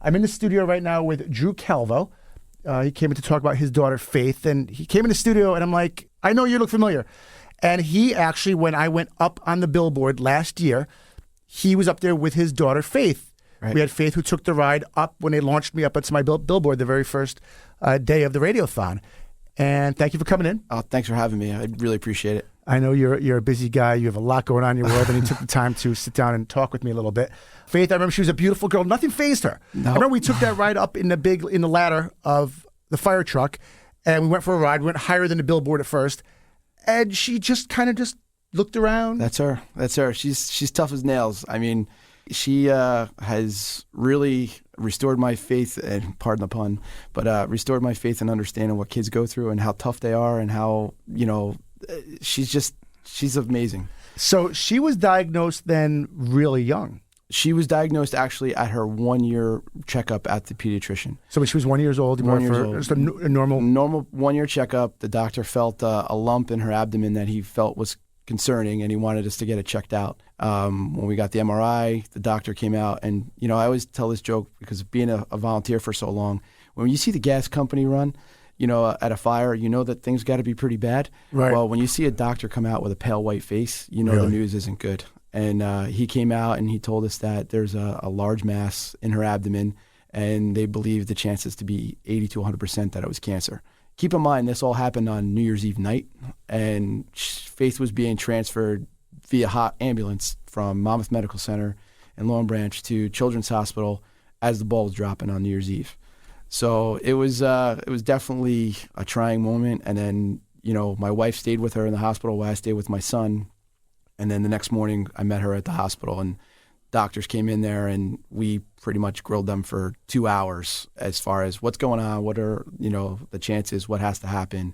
I'm in the studio right now with Drew Calvo. He came in to talk about his daughter, Faith, and he came in the studio, and I'm like, I know you look familiar. And he actually, when I went up on the billboard last year, he was up there with his daughter, Faith. Right. We had Faith who took the ride up when they launched me up onto my billboard the very first day of the Radiothon. And thank you for coming in. Oh, thanks for having me. I really appreciate it. I know you're a busy guy. You have a lot going on in your world, and you took the time to sit down and talk with me a little bit. Faith, I remember she was a beautiful girl. Nothing fazed her. No. I remember we took that ride up in the ladder of the fire truck, and we went for a ride. We went higher than the billboard at first, and she just kind of just looked around. That's her. She's tough as nails. I mean, she has really restored my faith, and pardon the pun, but restored my faith in understanding what kids go through and how tough they are and how, she's amazing. So she was diagnosed then really young. She was diagnosed actually at her 1-year checkup at the pediatrician. So when she was 1 year old, just a normal 1 year checkup. The doctor felt a lump in her abdomen that he felt was concerning, and he wanted us to get it checked out. When we got the MRI, the doctor came out, and I always tell this joke because of being a volunteer for so long. When you see the gas company run, at a fire, that things got to be pretty bad. Right. Well, when you see a doctor come out with a pale white face, Really? The news isn't good. And he came out and he told us that there's a large mass in her abdomen, and they believe the chances to be 80 to 100% that it was cancer. Keep in mind, this all happened on New Year's Eve night, and Faith was being transferred via hot ambulance from Monmouth Medical Center in Long Branch to Children's Hospital as the ball was dropping on New Year's Eve. So it was definitely a trying moment. And then, my wife stayed with her in the hospital while I stayed with my son. And then the next morning I met her at the hospital, and doctors came in there, and we pretty much grilled them for 2 hours as far as what's going on, what are, the chances, what has to happen.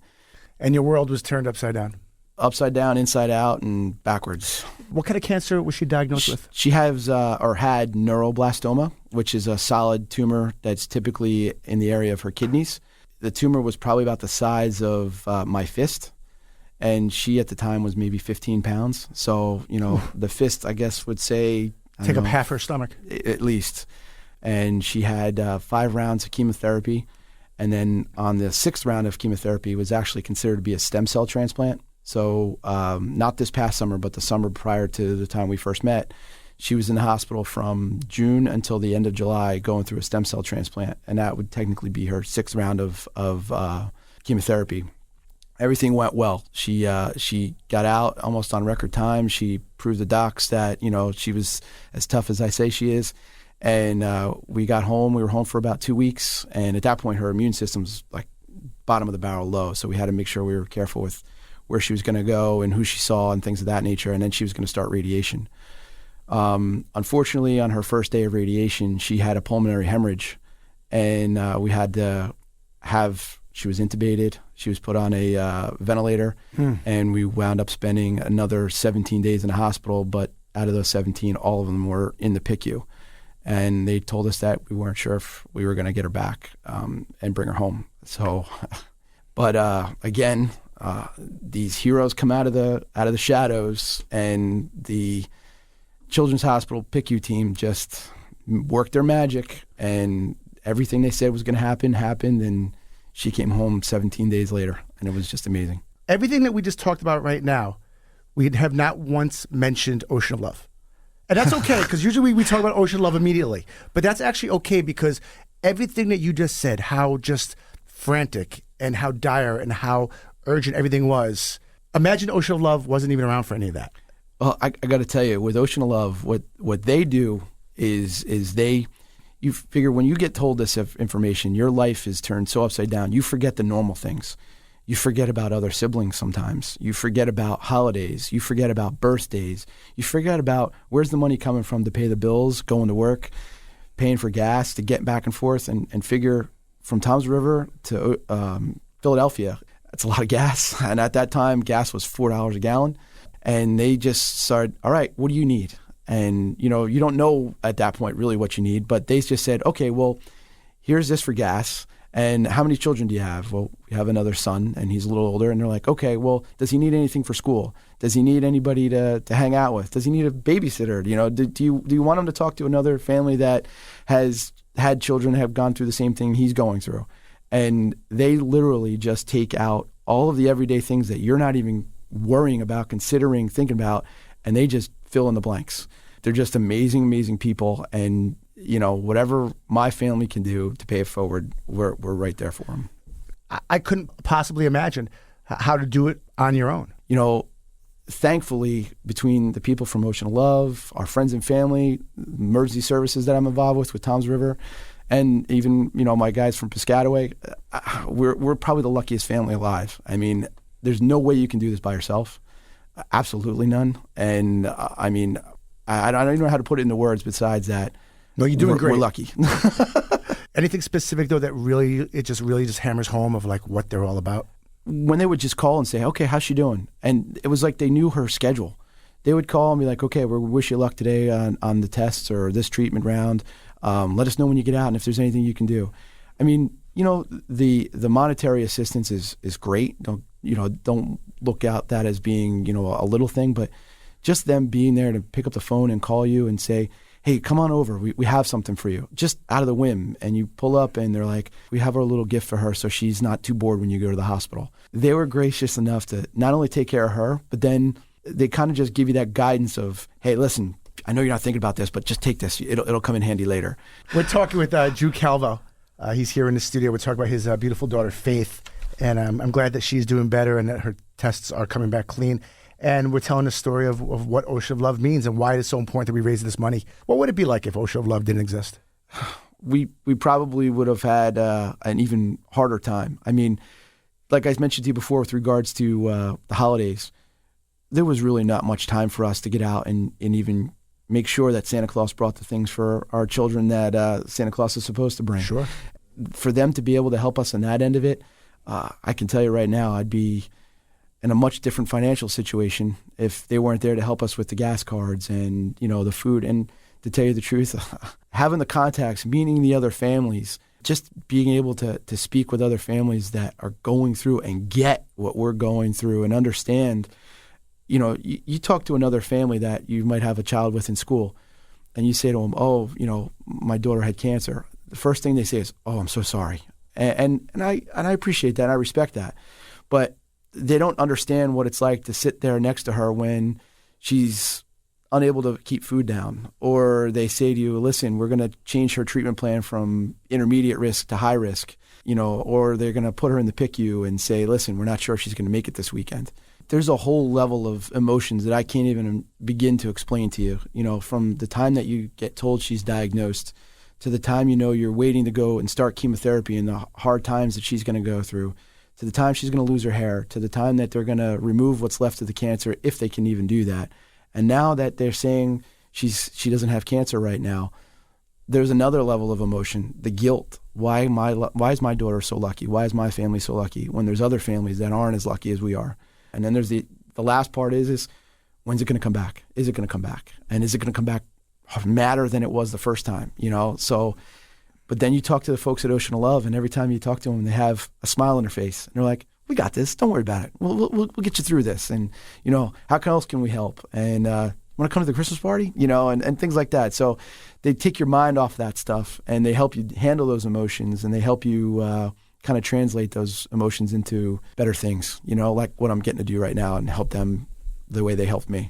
And your world was turned upside down. Upside down, inside out, and backwards. What kind of cancer was she diagnosed with? She has or had neuroblastoma, which is a solid tumor that's typically in the area of her kidneys. The tumor was probably about the size of my fist, and she at the time was maybe 15 pounds. So, the fist, I guess, would say... Take up half her stomach. At least. And she had 5 rounds of chemotherapy, and then on the 6th round of chemotherapy was actually considered to be a stem cell transplant. So not this past summer, but the summer prior to the time we first met, she was in the hospital from June until the end of July going through a stem cell transplant, and that would technically be her 6th round of chemotherapy. Everything went well. She got out almost on record time. She proved the docs that she was as tough as I say she is, and we got home. We were home for about 2 weeks, and at that point her immune system's like bottom of the barrel low, so we had to make sure we were careful with where she was going to go and who she saw and things of that nature, and then she was going to start radiation. Unfortunately, on her first day of radiation, she had a pulmonary hemorrhage, and we had to she was intubated, she was put on a ventilator, and we wound up spending another 17 days in the hospital, but out of those 17, all of them were in the PICU. And they told us that we weren't sure if we were going to get her back and bring her home. So, but again... these heroes come out of the shadows, and the Children's Hospital PICU team just worked their magic, and everything they said was going to happen happened, and she came home 17 days later, and it was just amazing. Everything that we just talked about right now, we have not once mentioned Ocean of Love. And that's okay, because usually we talk about Ocean of Love immediately. But that's actually okay, because everything that you just said, how just frantic and how dire and how urgent everything was. Imagine Ocean of Love wasn't even around for any of that. Well, I got to tell you, with Ocean of Love, what they do is you figure when you get told this information, your life is turned so upside down. You forget the normal things. You forget about other siblings sometimes. You forget about holidays. You forget about birthdays. You forget about where's the money coming from to pay the bills, going to work, paying for gas to get back and forth, and figure from Toms River to Philadelphia, that's a lot of gas. And at that time, gas was $4 a gallon. And they just started, all right, what do you need? And, you don't know at that point really what you need, but they just said, okay, well, here's this for gas. And how many children do you have? Well, we have another son, and he's a little older. And they're like, okay, well, does he need anything for school? Does he need anybody to hang out with? Does he need a babysitter? Do you want him to talk to another family that has had children that have gone through the same thing he's going through. And they literally just take out all of the everyday things that you're not even worrying about, considering, thinking about, and they just fill in the blanks. They're just amazing, amazing people. And, whatever my family can do to pay it forward, we're right there for them. I couldn't possibly imagine how to do it on your own. Thankfully, between the people from Ocean of Love, our friends and family, emergency services that I'm involved with Tom's River, and even, my guys from Piscataway, we're probably the luckiest family alive. I mean, there's no way you can do this by yourself. Absolutely none. And I don't even know how to put it into words besides that. No, you're doing great. We're lucky. Anything specific, though, that really just hammers home of like what they're all about? When they would just call and say, okay, how's she doing? And it was like they knew her schedule. They would call and be like, okay, we wish you luck today on the tests or this treatment round. Let us know when you get out and if there's anything you can do. I mean, the monetary assistance is great. Don't look at that as being, a little thing, but just them being there to pick up the phone and call you and say, hey, come on over. We have something for you, just out of the whim. And you pull up and they're like, we have our little gift for her so she's not too bored when you go to the hospital. They were gracious enough to not only take care of her, but then they kind of just give you that guidance of, hey, listen, I know you're not thinking about this, but just take this. It'll come in handy later. We're talking with Drew Calvo. He's here in the studio. We're talking about his beautiful daughter, Faith. And I'm glad that she's doing better and that her tests are coming back clean. And we're telling the story of what Ocean of Love means and why it is so important that we raise this money. What would it be like if Ocean of Love didn't exist? We probably would have had an even harder time. I mean, like I mentioned to you before with regards to the holidays, there was really not much time for us to get out and even make sure that Santa Claus brought the things for our children that Santa Claus is supposed to bring. Sure. For them to be able to help us on that end of it, I can tell you right now, I'd be in a much different financial situation if they weren't there to help us with the gas cards and, the food. And to tell you the truth, having the contacts, meeting the other families, just being able to speak with other families that are going through and get what we're going through and understand, you talk to another family that you might have a child with in school and you say to them, oh, my daughter had cancer. The first thing they say is, oh, I'm so sorry. And I appreciate that. I respect that. But they don't understand what it's like to sit there next to her when she's unable to keep food down. Or they say to you, listen, we're going to change her treatment plan from intermediate risk to high risk, or they're going to put her in the PICU and say, listen, we're not sure she's going to make it this weekend. There's a whole level of emotions that I can't even begin to explain to you, from the time that you get told she's diagnosed to the time you're waiting to go and start chemotherapy and the hard times that she's going to go through, to the time she's going to lose her hair, to the time that they're going to remove what's left of the cancer, if they can even do that. And now that they're saying she doesn't have cancer right now, there's another level of emotion, the guilt. Why is my daughter so lucky? Why is my family so lucky when there's other families that aren't as lucky as we are? And then there's the last part is when's it going to come back? Is it going to come back? And is it going to come back madder than it was the first time? So. But then you talk to the folks at Ocean of Love, and every time you talk to them, they have a smile on their face. And they're like, we got this. Don't worry about it. We'll get you through this. And, how else can we help? And want to come to the Christmas party? And things like that. So they take your mind off that stuff, and they help you handle those emotions, and they help you kind of translate those emotions into better things, like what I'm getting to do right now and help them the way they helped me.